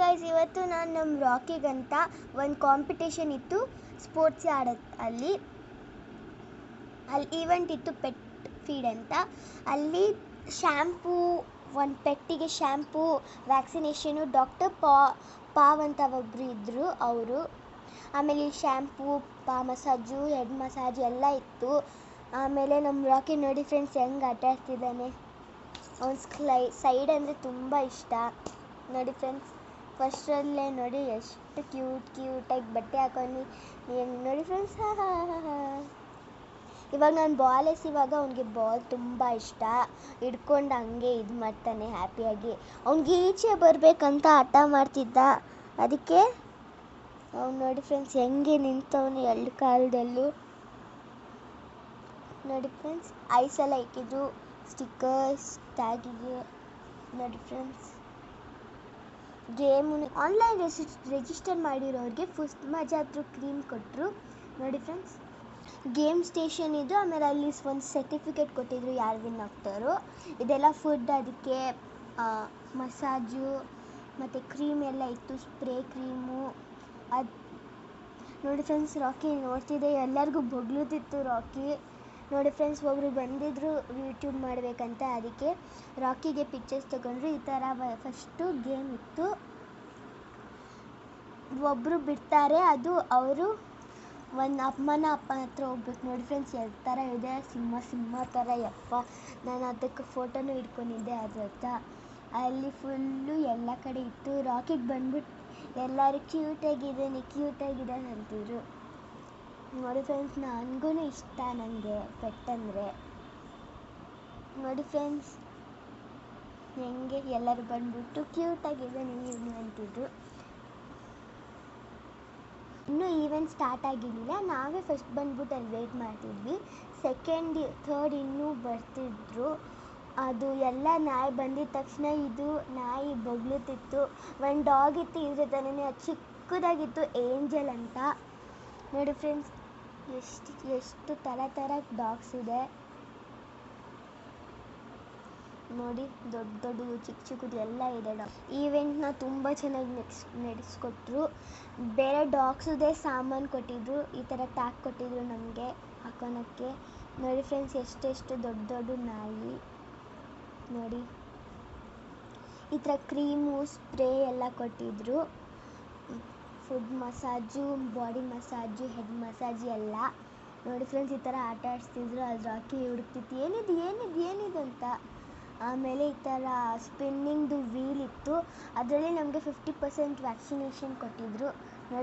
Guys, ಇವತ್ತು ನಾನು ನಮ್ಮ ರಾಕಿಗಂತ ಒಂದು ಕಾಂಪಿಟೇಷನ್ ಇತ್ತು. ಸ್ಪೋರ್ಟ್ಸ್ ಅಲ್ಲಿ ಈವೆಂಟ್ ಇತ್ತು, ಪೆಟ್ ಫೀಡ್ ಅಂತ. ಅಲ್ಲಿ ಶ್ಯಾಂಪೂ, ಒಂದು ಪೆಟ್ಟಿಗೆ ಶ್ಯಾಂಪೂ, ವ್ಯಾಕ್ಸಿನೇಷನು, ಡಾಕ್ಟರ್ ಪಾವ್ ಅಂತ ಒಬ್ಬರು ಇದ್ದರು ಅವರು. ಆಮೇಲೆ ಶ್ಯಾಂಪೂ, ಮಸಾಜು, ಹೆಡ್ ಮಸಾಜ್ ಎಲ್ಲ ಇತ್ತು. ಆಮೇಲೆ ನಮ್ಮ ರಾಕಿ ನೋಡಿ ಫ್ರೆಂಡ್ಸ್ ಹೆಂಗೆ ಆಟ ಆಡ್ತಿದ್ದಾನೆ. ಅವ್ನ ಸೈಡ್ ಅಂದರೆ ತುಂಬ ಇಷ್ಟ ನೋಡಿ ಫ್ರೆಂಡ್ಸ್. ಫಸ್ಟಲ್ಲೇ ನೋಡಿ ಎಷ್ಟು ಕ್ಯೂಟಾಗಿ ಬಟ್ಟೆ ಹಾಕೊಂಡು ನೋಡಿ ಫ್ರೆಂಡ್ಸ್. ಇವಾಗ ನಾನು ಬಾಲ್ ಎಸಿವಾಗ ಅವ್ನಿಗೆ ಬಾಲ್ ತುಂಬ ಇಷ್ಟ. ಹಿಡ್ಕೊಂಡು ಹಂಗೆ ಇದು ಮಾಡ್ತಾನೆ ಹ್ಯಾಪಿಯಾಗಿ. ಅವ್ನಿಗೆ ಈಚೆ ಬರಬೇಕಂತ ಹಠ ಮಾಡ್ತಿದ್ದ. ಅದಕ್ಕೆ ಅವ್ನು ನೋಡಿ ಫ್ರೆಂಡ್ಸ್ ಹೆಂಗೆ ನಿಂತವನು ಎರಡು ಕಾಲದಲ್ಲೂ. ನೋಡಿ ಫ್ರೆಂಡ್ಸ್, ಐಸೆಲ್ಲ ಇಕ್ಕಿದ್ರು, ಸ್ಟಿಕ್ಕರ್ಸ್ ಟ್ಯಾಗಿಗೆ. ನೋಡಿ ಫ್ರೆಂಡ್ಸ್, ಗೇಮು ಆನ್ಲೈನ್ ರಿಜಿಸ್ಟರ್ ಮಾಡಿರೋರಿಗೆ ಫಸ್ಟ್ ಮಜಾದ್ರು ಕ್ರೀಮ್ ಕೊಟ್ಟರು. ನೋಡಿ ಫ್ರೆಂಡ್ಸ್, ಗೇಮ್ ಸ್ಟೇಷನ್ ಇದು. ಆಮೇಲೆ ಅಲ್ಲಿ ಒಂದು ಸರ್ಟಿಫಿಕೇಟ್ ಕೊಟ್ಟಿದ್ರು ಯಾರು ವಿನ್ ಆಗ್ತಾರೋ. ಇದೆಲ್ಲ ಫುಡ್, ಅದಕ್ಕೆ ಮಸಾಜು ಮತ್ತು ಕ್ರೀಮ್ ಎಲ್ಲ ಇತ್ತು, ಸ್ಪ್ರೇ ಕ್ರೀಮು. ಅದು ನೋಡಿ ಫ್ರೆಂಡ್ಸ್, ರಾಕಿ ನೋಡ್ತಿದ್ದೆ, ಎಲ್ಲರಿಗೂ ಬೊಗ್ಳುತ್ತಿತ್ತು ರಾಕಿ. ನೋಡಿ ಫ್ರೆಂಡ್ಸ್, ಒಬ್ಬರು ಬಂದಿದ್ದರು ಯೂಟ್ಯೂಬ್ ಮಾಡಬೇಕಂತ. ಅದಕ್ಕೆ ರಾಕಿಗೆ ಪಿಕ್ಚರ್ಸ್ ತಗೊಂಡ್ರು. ಈ ಥರ ಫಸ್ಟು ಗೇಮ್ ಇತ್ತು. ಒಬ್ಬರು ಬಿಡ್ತಾರೆ, ಅದು ಅವರು ಒಂದು ಅಪ್ಪನ ಹತ್ರ ಹೋಗ್ಬೇಕು. ನೋಡಿ ಫ್ರೆಂಡ್ಸ್, ಯಾವ ಥರ ಇದೆ, ಸಿಂಹ ಥರ. ಯಪ್ಪ, ನಾನು ಅದಕ್ಕೆ ಫೋಟೋನು ಇಟ್ಕೊಂಡಿದ್ದೆ ಅದ್ರ ಹತ್ರ. ಅಲ್ಲಿ ಫುಲ್ಲು ಎಲ್ಲ ಕಡೆ ಇತ್ತು. ರಾಕಿಗೆ ಬಂದ್ಬಿಟ್ಟು ಎಲ್ಲರೂ ಕ್ಯೂಟಾಗಿದ್ದಾನೆ ಅಂತಿದ್ರು. ನೋಡಿ ಫ್ರೆಂಡ್ಸ್, ನನಗೂ ಇಷ್ಟ, ನನಗೆ ಪೆಟ್ ಅಂದರೆ. ನೋಡಿ ಫ್ರೆಂಡ್ಸ್, ಹೆಂಗೆ ಎಲ್ಲರೂ ಬಂದ್ಬಿಟ್ಟು ಕ್ಯೂಟಾಗಿದ್ದಾನೆ ಇವನು ಅಂತಿದ್ರು. ಇನ್ನೂ ಈವೆಂಟ್ ಸ್ಟಾರ್ಟ್ ಆಗಿರಲಿಲ್ಲ. ನಾವೇ ಫಸ್ಟ್ ಬಂದ್ಬಿಟ್ಟು ಅಲ್ಲಿ ವೆಯ್ಟ್ ಮಾಡ್ತಿದ್ವಿ. ಸೆಕೆಂಡ್, ಥರ್ಡ್ ಇನ್ನೂ ಬರ್ತಿದ್ರು. ಅದು ಎಲ್ಲ ನಾಯಿ ಬಂದಿದ್ದ ತಕ್ಷಣ ಇದು ನಾಯಿ ಬೊಗ್ಳುತ್ತಿತ್ತು. ಒಂದು ಡಾಗ್ ಇತ್ತು, ಇದ್ರ ಥರನೇ, ಅದು ಚಿಕ್ಕದಾಗಿತ್ತು, ಏಂಜಲ್ ಅಂತ. ನೋಡಿ ಫ್ರೆಂಡ್ಸ್, ಎಷ್ಟು ಥರ ಡಾಗ್ಸ್ ಇದೆ ನೋಡಿ. ದೊಡ್ಡ ಚಿಕ್ಕದು ಎಲ್ಲ ಇದೆ. ಈವೆಂಟ್ನ ತುಂಬ ಚೆನ್ನಾಗಿ ನಡೆಸ್ಕೊಟ್ರು. ಬೇರೆ ಡಾಗ್ಸುದೇ ಸಾಮಾನು ಕೊಟ್ಟಿದ್ರು. ಈ ಥರ ಟ್ಯಾಗ್ ಕೊಟ್ಟಿದ್ರು ನಮಗೆ ಹಾಕೋಣಕ್ಕೆ. ನೋಡಿ ಫ್ರೆಂಡ್ಸ್, ಎಷ್ಟು ದೊಡ್ಡ ನಾಯಿ ನೋಡಿ. ಈ ಥರ ಕ್ರೀಮು, ಸ್ಪ್ರೇ ಎಲ್ಲ ಕೊಟ್ಟಿದ್ರು. Food massage, body massage, head massage ಎಲ್ಲ. ನೋಡಿ ಫ್ರೆಂಡ್ಸ್, ಈ ಥರ ಆಟ ಆಡಿಸ್ತಿದ್ರು. ಅದು ರಾಕಿ ಹುಡುಕ್ತಿತ್ತು, ಏನಿದು ಅಂತ. ಆಮೇಲೆ ಈ ಥರ ಸ್ಪಿನ್ನಿಂಗ್ದು ವೀಲ್ ಇತ್ತು. ಅದರಲ್ಲಿ ನಮಗೆ 50% ವ್ಯಾಕ್ಸಿನೇಷನ್ ಕೊಟ್ಟಿದ್ರು.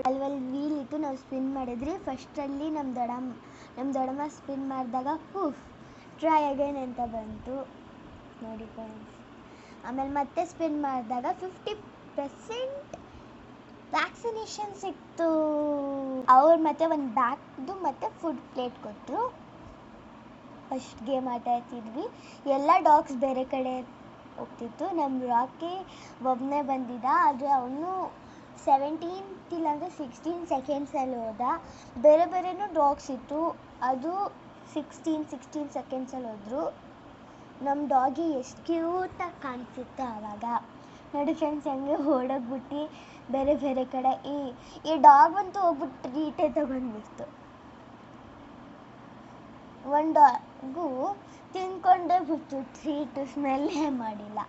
ಅಲ್ಲಿ ವೀಲ್ ಇತ್ತು, ನಾವು ಸ್ಪಿನ್ ಮಾಡಿದ್ರಿ. ಫಸ್ಟಲ್ಲಿ ನಮ್ಮ ದೊಡ್ಡಮ್ಮ ಸ್ಪಿನ್ ಮಾಡಿದಾಗ ಟ್ರೈ ಅಗೈನ್ ಅಂತ ಬಂತು ನೋಡಿ ಫ್ರೆಂಡ್ಸ್. ಆಮೇಲೆ ಮತ್ತೆ ಸ್ಪಿನ್ ಮಾಡಿದಾಗ 50% ವ್ಯಾಕ್ಸಿನೇಷನ್ ಸಿಕ್ತು. ಅವ್ರು ಮತ್ತೆ ಒಂದು ಬ್ಯಾಗ್ದು ಮತ್ತು ಫುಡ್ ಪ್ಲೇಟ್ ಕೊಟ್ಟರು. ಫಸ್ಟ್ ಗೇಮ್ ಆಟ ಆಡ್ತಿದ್ವಿ. ಎಲ್ಲ ಡಾಗ್ಸ್ ಬೇರೆ ಕಡೆ ಹೋಗ್ತಿತ್ತು. ನಮ್ಮ ರಾಕಿ ಒಬ್ಬನೇ ಬಂದಿದ್ದ. ಆದರೆ ಅವನು 17 ಇಲ್ಲಾಂದರೆ 16 ಸೆಕೆಂಡ್ಸಲ್ಲಿ ಹೋದ. ಬೇರೆನೂ ಡಾಗ್ಸ್ ಇತ್ತು, ಅದು 16 ಸೆಕೆಂಡ್ಸಲ್ಲಿ ಹೋದರು. ನಮ್ಮ ಡಾಗಿ ಎಷ್ಟು ಕ್ಯೂಟಾಗಿ ಕಾಣಿಸುತ್ತೆ ಆವಾಗ. ನೋಡಿ ಫ್ರೆಂಡ್ಸ್, ಹೆಂಗೆ ಓಡೋಗ್ಬಿಟ್ಟು ಬೇರೆ ಕಡೆ. ಈ ಡಾಗ್ ಅಂತೂ ಹೋಗ್ಬಿಟ್ಟು ಟ್ರೀಟೇ ತೊಗೊಂಡ್ಬಿಡ್ತು. ಒಂದು ಡಾಗು ತಿನ್ಕೊಂಡೇ ಬಿಟ್ಟು ಟ್ರೀಟ್ ಸ್ಮೆಲ್ಲೇ ಮಾಡಿಲ್ಲ.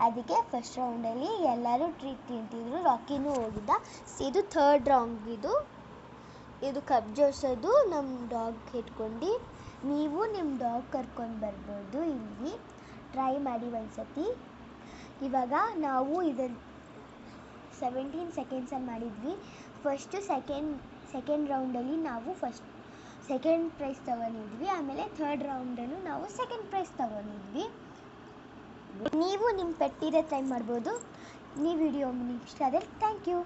ಅದಕ್ಕೆ ಫಸ್ಟ್ ರೌಂಡಲ್ಲಿ ಎಲ್ಲರೂ ಟ್ರೀಟ್ ತಿಂತಿದ್ರು. ರಾಕಿನೂ ಹೋಗಿದ್ದ. ಇದು ಥರ್ಡ್ ರೌಂಡ್. ಇದು ಕಪ್ ಜೋಡಿಸೋದು. ನಮ್ಮ ಡಾಗ್ ಇಟ್ಕೊಂಡು ನೀವು ನಿಮ್ಮ ಡಾಗ್ ಕರ್ಕೊಂಡು ಬರ್ಬೋದು. ಇಲ್ಲಿ ಟ್ರೈ ಮಾಡಿ ಒಂದ್ಸತಿ. ಇವಾಗ ನಾವು ಇದನ್ನು 17 ಸೆಕೆಂಡ್ಸಲ್ಲಿ ಮಾಡಿದ್ವಿ. ಫಸ್ಟು ಸೆಕೆಂಡ್ ರೌಂಡಲ್ಲಿ ನಾವು ಸೆಕೆಂಡ್ ಪ್ರೈಸ್ ತಗೊಂಡಿದ್ವಿ. ಆಮೇಲೆ ಥರ್ಡ್ ರೌಂಡಲ್ಲೂ ನಾವು ಸೆಕೆಂಡ್ ಪ್ರೈಸ್ ತಗೊಂಡಿದ್ವಿ. ನೀವು ನಿಮ್ಮ ಪೆಟ್ಟಿದೆ ಟ್ರೈ ಮಾಡ್ಬೋದು. ವಿಡಿಯೋ ಇಷ್ಟ ಆದರೆ ಥ್ಯಾಂಕ್ ಯು.